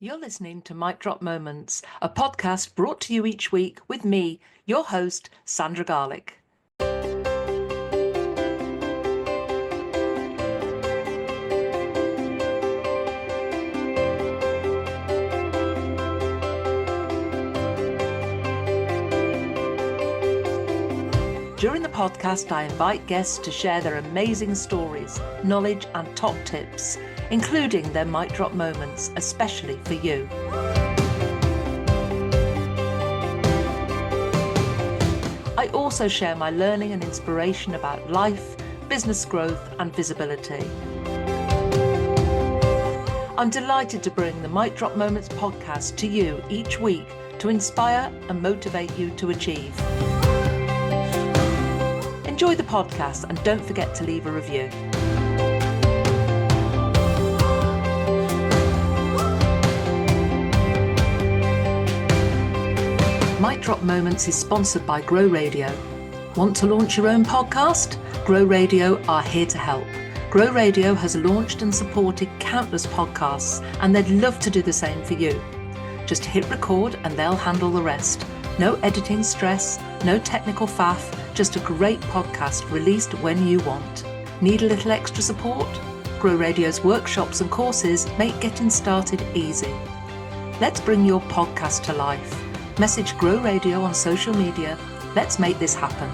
You're listening to Mic Drop Moments, a podcast brought to you each week with me, your host, Sandra Garlick. During the podcast, I invite guests to share their amazing stories, knowledge and top tips, including their mic drop moments, especially for you. I also share my learning and inspiration about life, business growth and visibility. I'm delighted to bring the Mic Drop Moments podcast to you each week to inspire and motivate you to achieve. Enjoy the podcast and don't forget to leave a review. Mic Drop Moments is sponsored by Grow Radio. Want to launch your own podcast? Grow Radio are here to help. Grow Radio has launched and supported countless podcasts, and they'd love to do the same for you. Just hit record and they'll handle the rest. No editing stress, no technical faff, just a great podcast released when you want. Need a little extra support? Grow Radio's workshops and courses make getting started easy. Let's bring your podcast to life. Message Grow Radio on social media. Let's make this happen.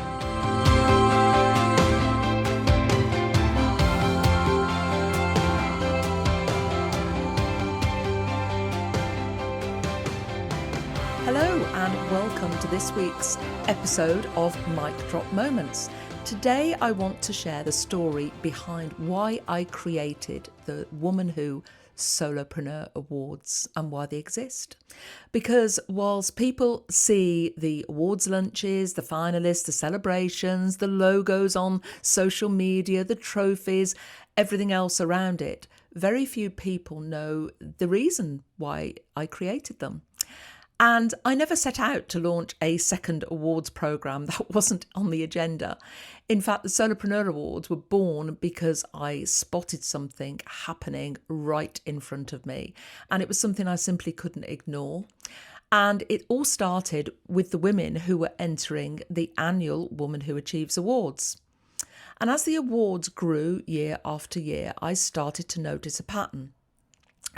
Hello and welcome to this week's episode of Mic Drop Moments. Today I want to share the story behind why I created the Woman Who Solopreneur Awards and why they exist. Because whilst people see the awards lunches, the finalists, the celebrations, the logos on social media, the trophies, everything else around it, very few people know the reason why I created them. And I never set out to launch a second awards programme. That wasn't on the agenda. In fact, the Solopreneur Awards were born because I spotted something happening right in front of me. And it was something I simply couldn't ignore. And it all started with the women who were entering the annual Woman Who Achieves Awards. And as the awards grew year after year, I started to notice a pattern.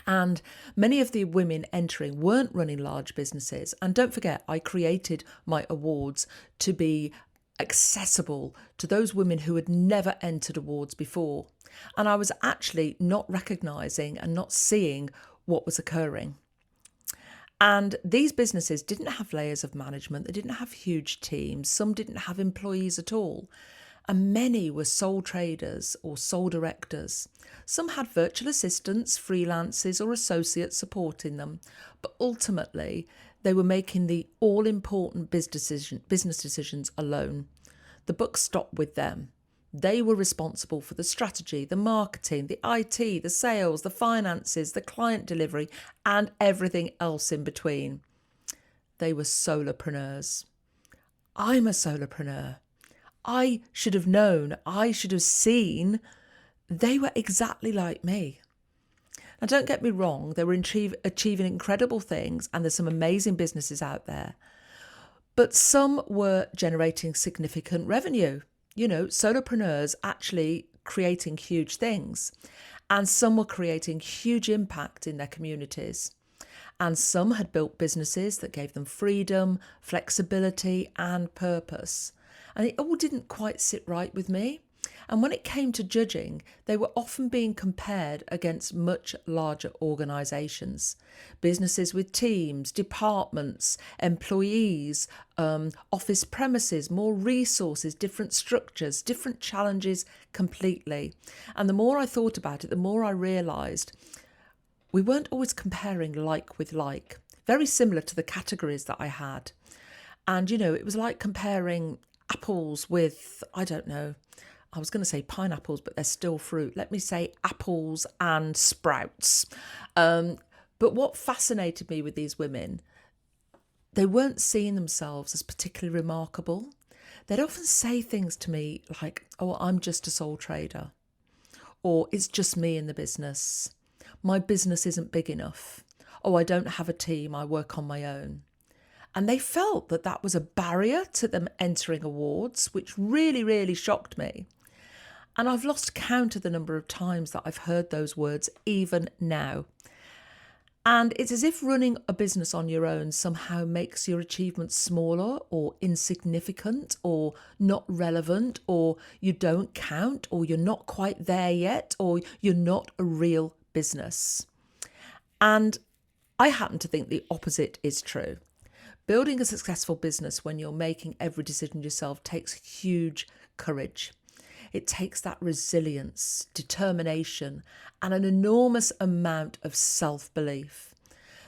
And many of the women entering weren't running large businesses. And don't forget, I created my awards to be accessible to those women who had never entered awards before. And I was actually not recognising and not seeing what was occurring. And these businesses didn't have layers of management. They didn't have huge teams. Some didn't have employees at all. And many were sole traders or sole directors. Some had virtual assistants, freelancers or associates supporting them. But ultimately, they were making the all-important business decisions alone. The buck stopped with them. They were responsible for the strategy, the marketing, the IT, the sales, the finances, the client delivery, and everything else in between. They were solopreneurs. I'm a solopreneur. I should have known, I should have seen they were exactly like me. Now, don't get me wrong, they were achieving incredible things and there's some amazing businesses out there. But some were generating significant revenue. You know, solopreneurs actually creating huge things. And some were creating huge impact in their communities. And some had built businesses that gave them freedom, flexibility and purpose. And it all didn't quite sit right with me. And when it came to judging, they were often being compared against much larger organisations. Businesses with teams, departments, employees, office premises, more resources, different structures, different challenges completely. And the more I thought about it, the more I realised we weren't always comparing like with like. Very similar to the categories that I had. And, you know, it was like comparing apples with, I don't know, I was going to say pineapples, but they're still fruit. Let me say apples and sprouts. But what fascinated me with these women, they weren't seeing themselves as particularly remarkable. They'd often say things to me like, oh, I'm just a sole trader. Or it's just me in the business. My business isn't big enough. oh, I don't have a team, I work on my own. And they felt that that was a barrier to them entering awards, which really, really shocked me. And I've lost count of the number of times that I've heard those words even now. And it's as if running a business on your own somehow makes your achievements smaller or insignificant or not relevant, or you don't count, or you're not quite there yet, or you're not a real business. And I happen to think the opposite is true. Building a successful business when you're making every decision yourself takes huge courage. It takes that resilience, determination, and an enormous amount of self-belief.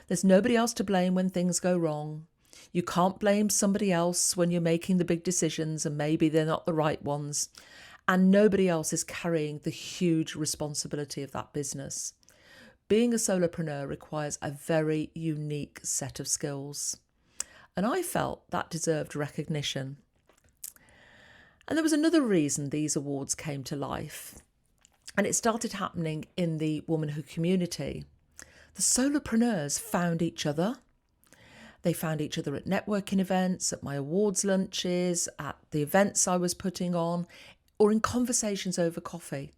There's nobody else to blame when things go wrong. You can't blame somebody else when you're making the big decisions and maybe they're not the right ones. And nobody else is carrying the huge responsibility of that business. Being a solopreneur requires a very unique set of skills. And I felt that deserved recognition. And there was another reason these awards came to life. And it started happening in the Woman Who community. The solopreneurs found each other. They found each other at networking events, at my awards lunches, at the events I was putting on, or in conversations over coffee.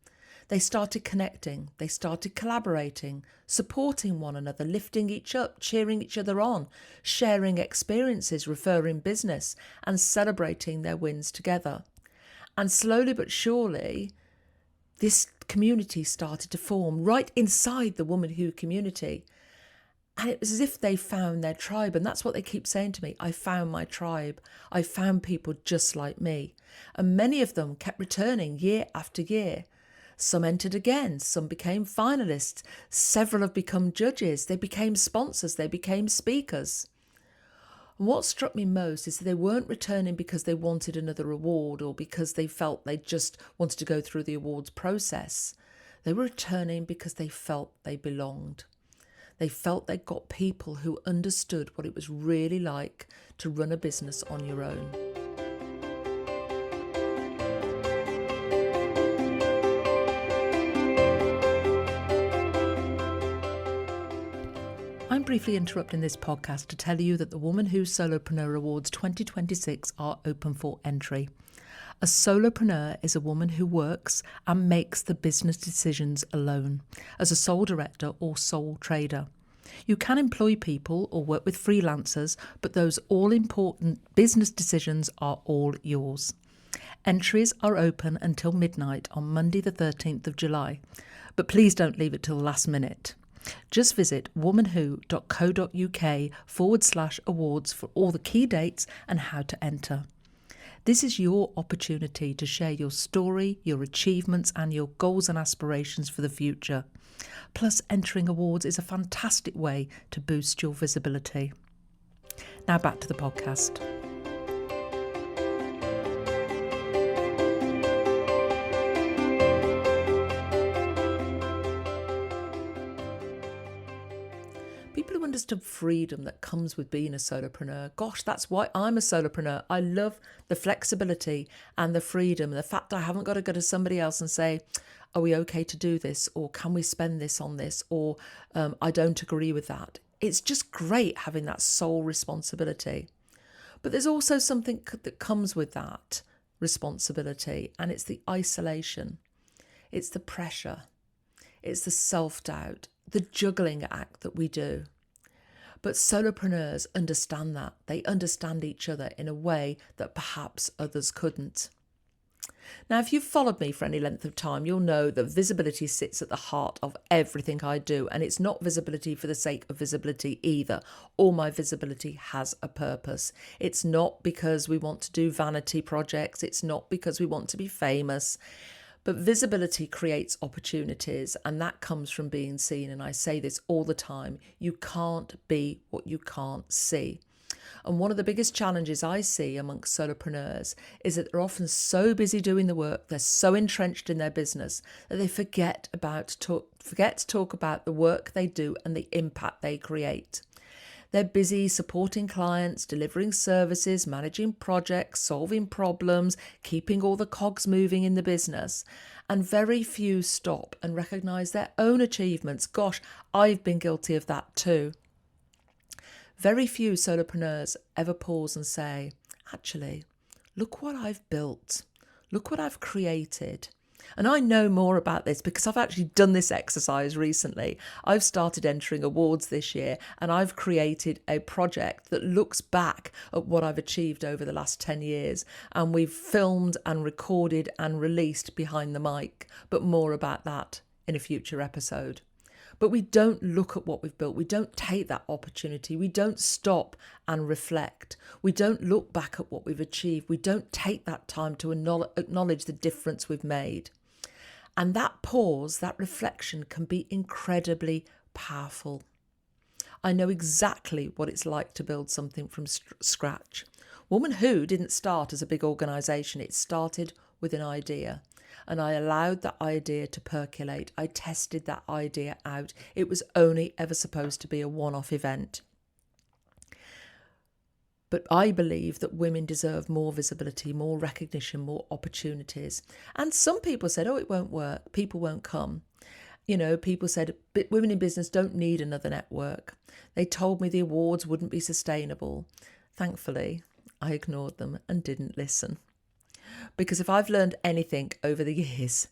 They started connecting, they started collaborating, supporting one another, lifting each up, cheering each other on, sharing experiences, referring business, and celebrating their wins together. And slowly but surely, this community started to form right inside the Woman Who community. And it was as if they found their tribe. And that's what they keep saying to me. I found my tribe. I found people just like me. And many of them kept returning year after year. Some entered again. Some became finalists. Several have become judges. They became sponsors. They became speakers. And what struck me most is that they weren't returning because they wanted another award or because they felt they just wanted to go through the awards process. They were returning because they felt they belonged. They felt they got people who understood what it was really like to run a business on your own. I'm briefly interrupting this podcast to tell you that the Woman Who Solopreneur Awards 2026 are open for entry. A solopreneur is a woman who works and makes the business decisions alone, as a sole director or sole trader. You can employ people or work with freelancers, but those all-important business decisions are all yours. Entries are open until midnight on Monday the 13th of July, but please don't leave it till the last minute. Just visit womanwho.co.uk/awards for all the key dates and how to enter. This is your opportunity to share your story, your achievements, and your goals and aspirations for the future. Plus, entering awards is a fantastic way to boost your visibility. Now back to the podcast. People who understood freedom that comes with being a solopreneur. Gosh, that's why I'm a solopreneur. I love the flexibility and the freedom, and the fact that I haven't got to go to somebody else and say, are we okay to do this? Or can we spend this on this? Or I don't agree with that. It's just great having that sole responsibility. But there's also something that comes with that responsibility, and it's the isolation. It's the pressure. It's the self-doubt, the juggling act that we do. But solopreneurs understand that. They understand each other in a way that perhaps others couldn't. Now, if you've followed me for any length of time, you'll know that visibility sits at the heart of everything I do. And it's not visibility for the sake of visibility either. All my visibility has a purpose. It's not because we want to do vanity projects. It's not because we want to be famous. But visibility creates opportunities, and that comes from being seen. And I say this all the time. You can't be what you can't see. And one of the biggest challenges I see amongst solopreneurs is that they're often so busy doing the work, they're so entrenched in their business that they forget to talk about the work they do and the impact they create. They're busy supporting clients, delivering services, managing projects, solving problems, keeping all the cogs moving in the business. And very few stop and recognise their own achievements. Gosh, I've been guilty of that too. Very few solopreneurs ever pause and say, actually, look what I've built. Look what I've created. And I know more about this because I've actually done this exercise recently. I've started entering awards this year, and I've created a project that looks back at what I've achieved over the last 10 years. And we've filmed and recorded and released behind the mic, but more about that in a future episode. But we don't look at what we've built. We don't take that opportunity. We don't stop and reflect. We don't look back at what we've achieved. We don't take that time to acknowledge the difference we've made. And that pause, that reflection can be incredibly powerful. I know exactly what it's like to build something from scratch. Woman Who didn't start as a big organisation. It started with an idea. And I allowed that idea to percolate. I tested that idea out. It was only ever supposed to be a one-off event. But I believe that women deserve more visibility, more recognition, more opportunities. And some people said, oh, it won't work. People won't come. You know, people said, women in business don't need another network. They told me the awards wouldn't be sustainable. Thankfully, I ignored them and didn't listen. Because if I've learned anything over the years,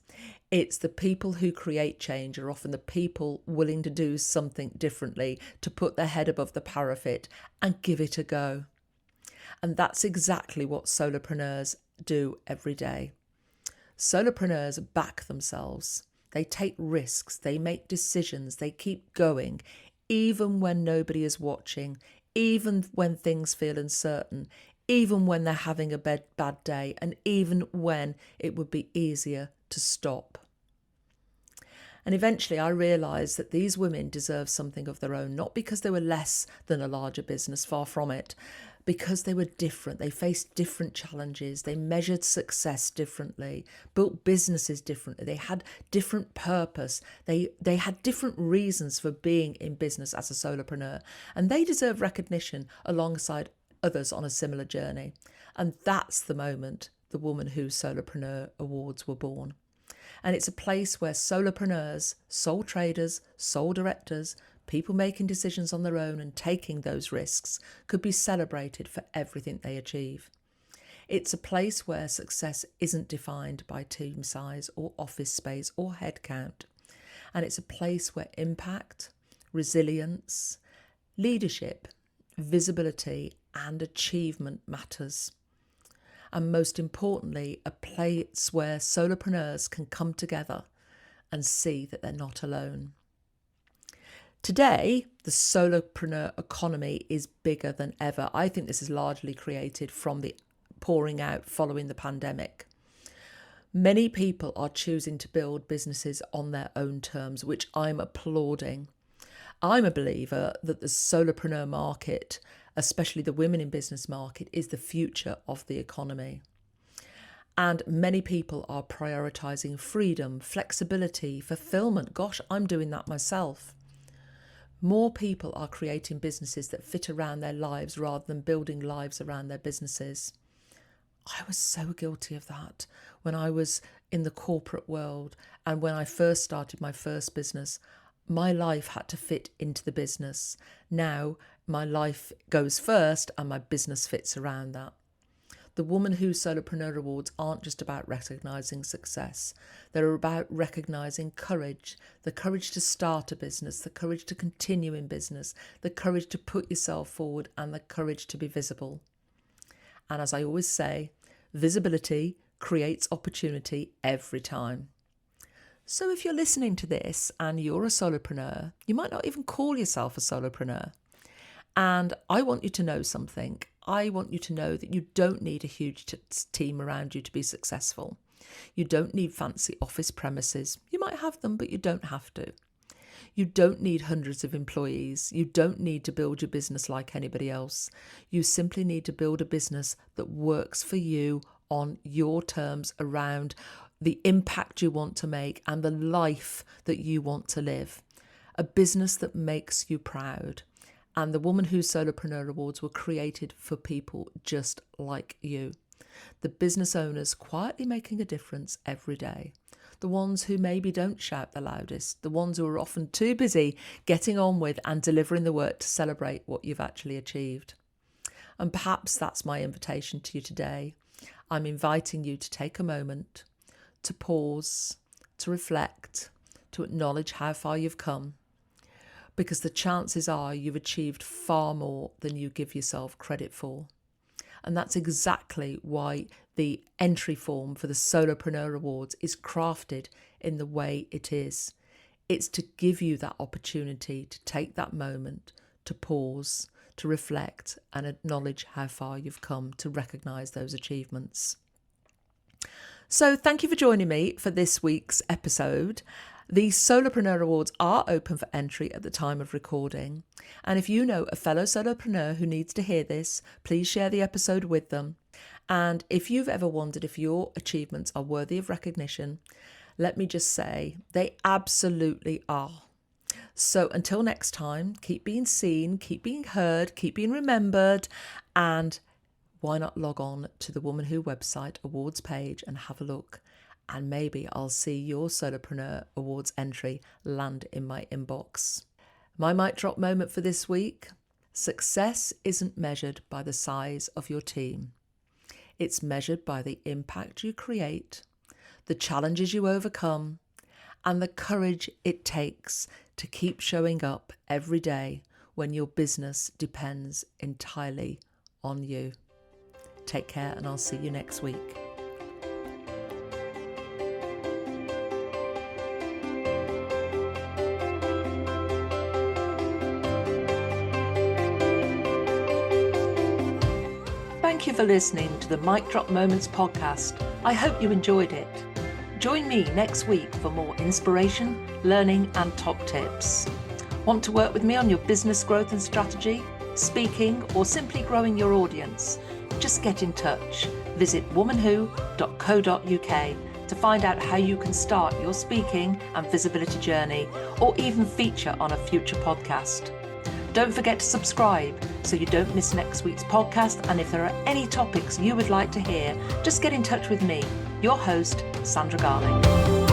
it's the people who create change are often the people willing to do something differently, to put their head above the parapet and give it a go. And that's exactly what solopreneurs do every day. Solopreneurs back themselves. They take risks, they make decisions, they keep going, even when nobody is watching, even when things feel uncertain, even when they're having a bad day, and even when it would be easier to stop. And eventually I realised that these women deserve something of their own, not because they were less than a larger business, far from it, because they were different. They faced different challenges. They measured success differently, built businesses differently. They had different purpose. They had different reasons for being in business as a solopreneur, and they deserve recognition alongside others on a similar journey. And that's the moment the Woman Who Solopreneur Awards were born. And it's a place where solopreneurs, sole traders, sole directors, people making decisions on their own and taking those risks could be celebrated for everything they achieve. It's a place where success isn't defined by team size or office space or headcount. And it's a place where impact, resilience, leadership, visibility and achievement matters. And most importantly, a place where solopreneurs can come together and see that they're not alone. Today, the solopreneur economy is bigger than ever. I think this is largely created from the pouring out following the pandemic. Many people are choosing to build businesses on their own terms, which I'm applauding. I'm a believer that the solopreneur market, especially the women in business market, is the future of the economy. And many people are prioritising freedom, flexibility, fulfilment. Gosh, I'm doing that myself. More people are creating businesses that fit around their lives rather than building lives around their businesses. I was so guilty of that when I was in the corporate world, and when I first started my first business. My life had to fit into the business. Now my life goes first and my business fits around that. The Woman Who Solopreneur Awards aren't just about recognising success. They're about recognising courage, the courage to start a business, the courage to continue in business, the courage to put yourself forward, and the courage to be visible. And as I always say, visibility creates opportunity every time. So if you're listening to this and you're a solopreneur, you might not even call yourself a solopreneur. And I want you to know something. I want you to know that you don't need a huge team around you to be successful. You don't need fancy office premises. You might have them, but you don't have to. You don't need hundreds of employees. You don't need to build your business like anybody else. You simply need to build a business that works for you on your terms, around the impact you want to make and the life that you want to live. A business that makes you proud. And the Woman Who Solopreneur Awards were created for people just like you. The business owners quietly making a difference every day. the ones who maybe don't shout the loudest, the ones who are often too busy getting on with and delivering the work to celebrate what you've actually achieved. And perhaps that's my invitation to you today. I'm inviting you to take a moment, to pause, to reflect, to acknowledge how far you've come, because the chances are you've achieved far more than you give yourself credit for. And that's exactly why the entry form for the Solopreneur Awards is crafted in the way it is. It's to give you that opportunity to take that moment, to pause, to reflect and acknowledge how far you've come, to recognise those achievements. So thank you for joining me for this week's episode. The Solopreneur Awards are open for entry at the time of recording. And if you know a fellow solopreneur who needs to hear this, please share the episode with them. And if you've ever wondered if your achievements are worthy of recognition, let me just say they absolutely are. So until next time, keep being seen, keep being heard, keep being remembered, and why not log on to the Woman Who website awards page and have a look. And maybe I'll see your Solopreneur Awards entry land in my inbox. My mic drop moment for this week: success isn't measured by the size of your team. It's measured by the impact you create, the challenges you overcome, and the courage it takes to keep showing up every day when your business depends entirely on you. Take care, and I'll see you next week. Thank you for listening to the Mic Drop Moments podcast. I hope you enjoyed it. Join me next week for more inspiration, learning and top tips. Want to work with me on your business growth and strategy, speaking, or simply growing your audience? Just get in touch. Visit womanwho.co.uk to find out how you can start your speaking and visibility journey, or even feature on a future podcast. Don't forget to subscribe so you don't miss next week's podcast. And if there are any topics you would like to hear, just get in touch with me, your host, Sandra Garling.